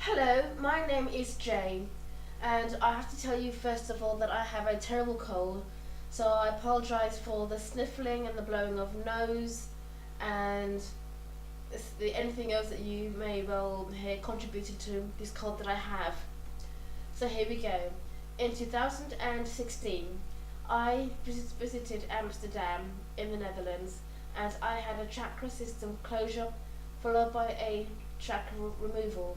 Hello, my name is Jane, and I have to tell you first of all that I have a terrible cold, so I apologise for the sniffling and the blowing of nose and anything else that you may well hear contributed to this cold that I have. So here we go. In 2016, I visited Amsterdam in the Netherlands, and I had a chakra system closure followed by a chakra removal.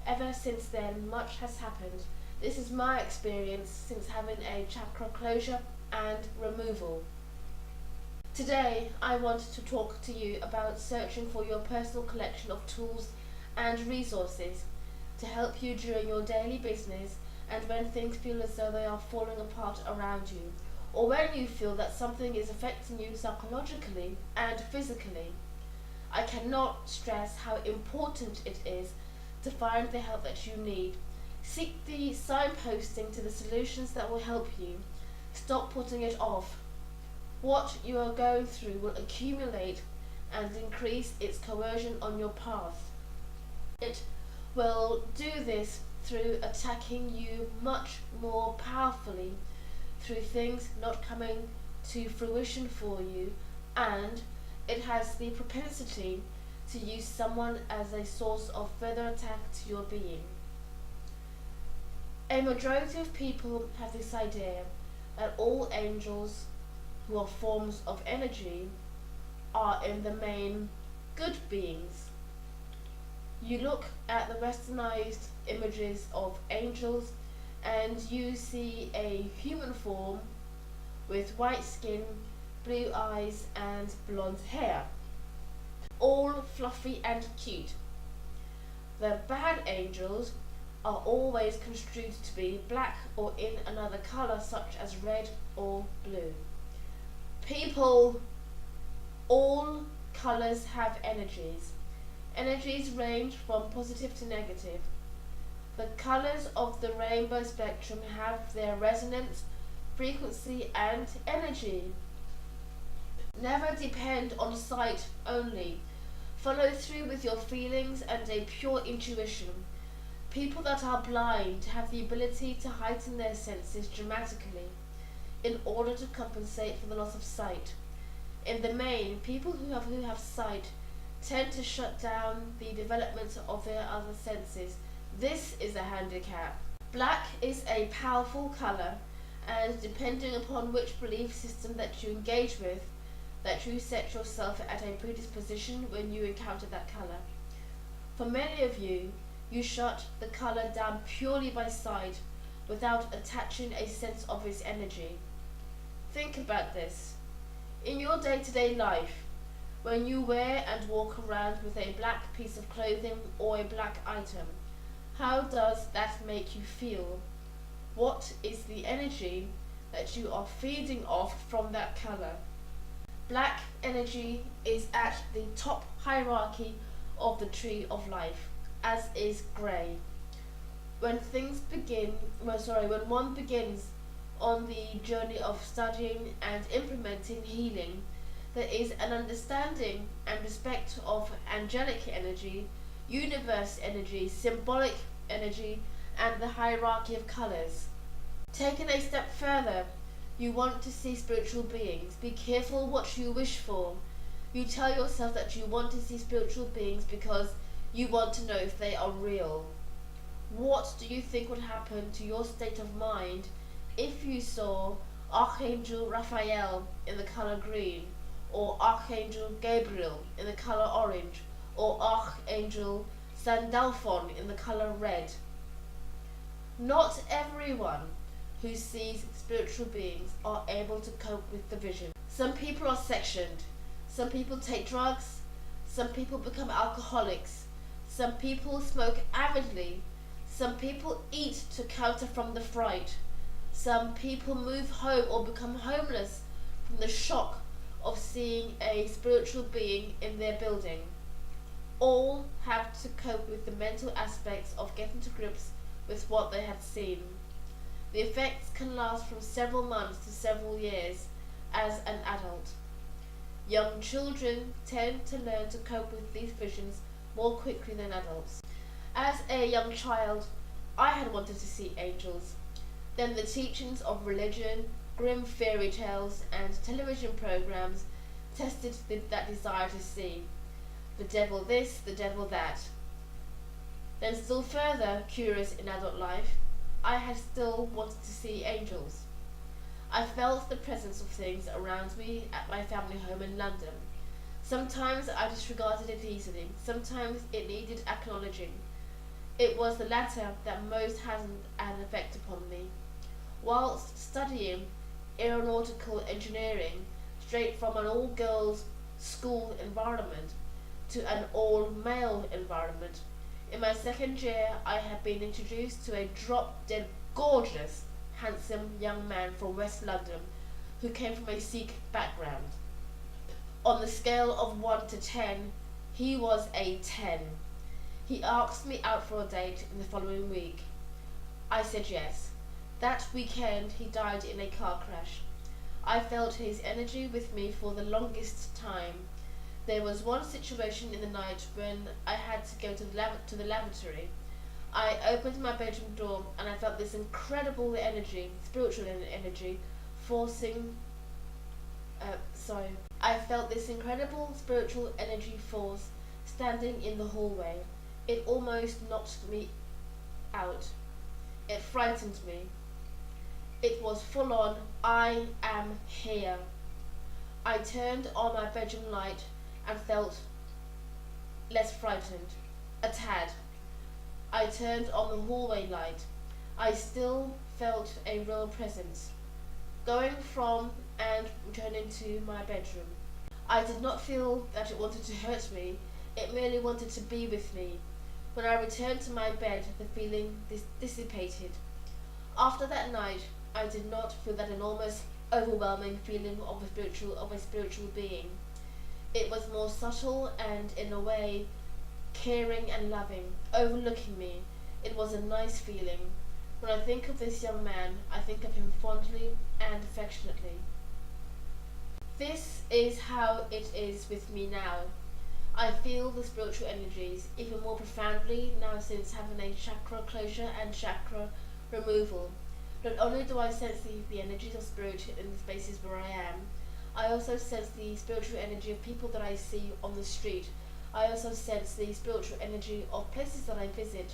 Ever since then, much has happened. This is my experience since having a chakra closure and removal. Today, I want to talk to you about searching for your personal collection of tools and resources to help you during your daily business and when things feel as though they are falling apart around you, or when you feel that something is affecting you psychologically and physically. I cannot stress how important it is to find the help that you need. Seek the signposting to the solutions that will help you. Stop putting it off. What you are going through will accumulate and increase its coercion on your path. It will do this through attacking you much more powerfully, through things not coming to fruition for you, and it has the propensity to use someone as a source of further attack to your being. A majority of people have this idea that all angels, who are forms of energy, are in the main good beings. You look at the Westernised images of angels and you see a human form with white skin, blue eyes and blonde hair, all fluffy and cute. The bad angels are always construed to be black or in another colour such as red or blue. People, all colours have energies. Energies range from positive to negative. The colours of the rainbow spectrum have their resonance, frequency and energy. Never depend on sight only. Follow through with your feelings and a pure intuition. People that are blind have the ability to heighten their senses dramatically in order to compensate for the loss of sight. In the main, people who have sight tend to shut down the development of their other senses. This is a handicap. Black is a powerful colour, and depending upon which belief system that you engage with, that you set yourself at a predisposition when you encounter that colour. For many of you, you shut the colour down purely by sight without attaching a sense of its energy. Think about this. In your day-to-day life, when you wear and walk around with a black piece of clothing or a black item, how does that make you feel? What is the energy that you are feeding off from that colour? Black energy is at the top hierarchy of the tree of life, as is grey. When one begins on the journey of studying and implementing healing, there is an understanding and respect of angelic energy, universe energy, symbolic energy, and the hierarchy of colours. Taking a step further, you want to see spiritual beings. Be careful what you wish for. You tell yourself that you want to see spiritual beings because you want to know if they are real. What do you think would happen to your state of mind if you saw Archangel Raphael in the colour green, or Archangel Gabriel in the colour orange, or Archangel Sandalphon in the colour red? Not everyone who sees spiritual beings are able to cope with the vision. Some people are sectioned. Some people take drugs. Some people become alcoholics. Some people smoke avidly. Some people eat to counter from the fright. Some people move home or become homeless from the shock of seeing a spiritual being in their building. All have to cope with the mental aspects of getting to grips with what they have seen. The effects can last from several months to several years as an adult. Young children tend to learn to cope with these visions more quickly than adults. As a young child, I had wanted to see angels. Then the teachings of religion, grim fairy tales, and television programs tested that desire to see. The devil this, the devil that. Then still further curious in adult life, I had still wanted to see angels. I felt the presence of things around me at my family home in London. Sometimes I disregarded it easily, sometimes it needed acknowledging. It was the latter that most had an effect upon me. Whilst studying aeronautical engineering, straight from an all-girls school environment to an all-male environment, in my second year I had been introduced to a drop-dead gorgeous, handsome young man from West London who came from a Sikh background. On the scale of 1 to 10, he was a 10. He asked me out for a date in the following week. I said yes. That weekend he died in a car crash. I felt his energy with me for the longest time. There was one situation in the night when I had to go to the lavatory. I opened my bedroom door and I felt this incredible energy, spiritual energy, I felt this incredible spiritual energy force standing in the hallway. It almost knocked me out. It frightened me. It was full on, I am here. I turned on my bedroom light and felt less frightened, a tad. I turned on the hallway light. I still felt a real presence, going from and returning to my bedroom. I did not feel that it wanted to hurt me, it merely wanted to be with me. When I returned to my bed, the feeling dissipated. After that night, I did not feel that enormous, overwhelming feeling of a spiritual being. It was more subtle and, in a way, caring and loving, overlooking me. It was a nice feeling. When I think of this young man, I think of him fondly and affectionately. This is how it is with me now. I feel the spiritual energies even more profoundly now since having a chakra closure and chakra removal. Not only do I sense the energies of spirit in the spaces where I am, I also sense the spiritual energy of people that I see on the street. I also sense the spiritual energy of places that I visit.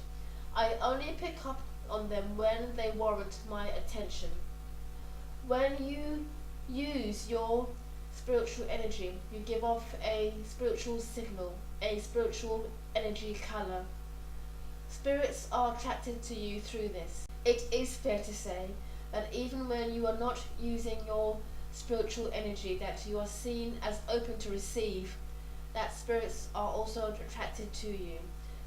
I only pick up on them when they warrant my attention. When you use your spiritual energy, you give off a spiritual signal, a spiritual energy colour. Spirits are attracted to you through this. It is fair to say that even when you are not using your spiritual energy, that you are seen as open to receive, that spirits are also attracted to you.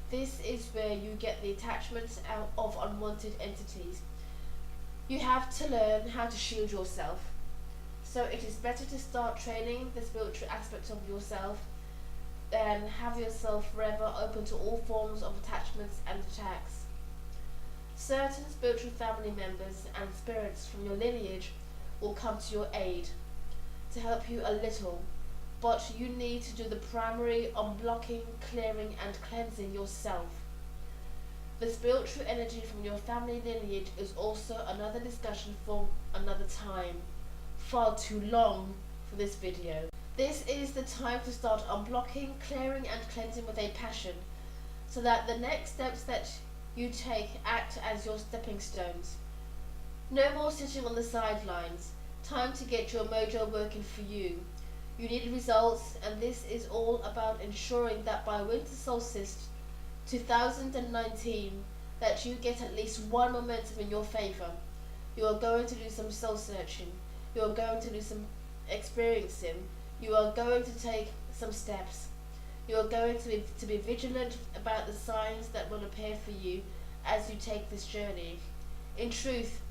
This is where you get the attachments of unwanted entities. You have to learn how to shield yourself. So it is better to start training the spiritual aspect of yourself than have yourself forever open to all forms of attachments and attacks. Certain spiritual family members and spirits from your lineage will come to your aid to help you a little, but you need to do the primary unblocking, clearing and cleansing yourself. The spiritual energy from your family lineage is also another discussion for another time. Far too long for this video. This is the time to start unblocking, clearing and cleansing with a passion, so that the next steps that you take act as your stepping stones. No more sitting on the sidelines. Time to get your mojo working for you. You need results, and this is all about ensuring that by winter solstice 2019 that you get at least one momentum in your favour. You are going to do some soul searching. You are going to do some experiencing. You are going to take some steps. You are going to be vigilant about the signs that will appear for you as you take this journey. In truth,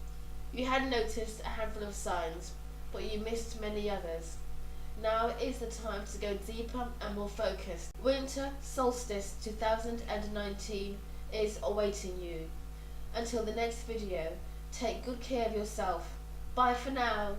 you had noticed a handful of signs, but you missed many others. Now is the time to go deeper and more focused. Winter solstice 2019 is awaiting you. Until the next video, take good care of yourself. Bye for now.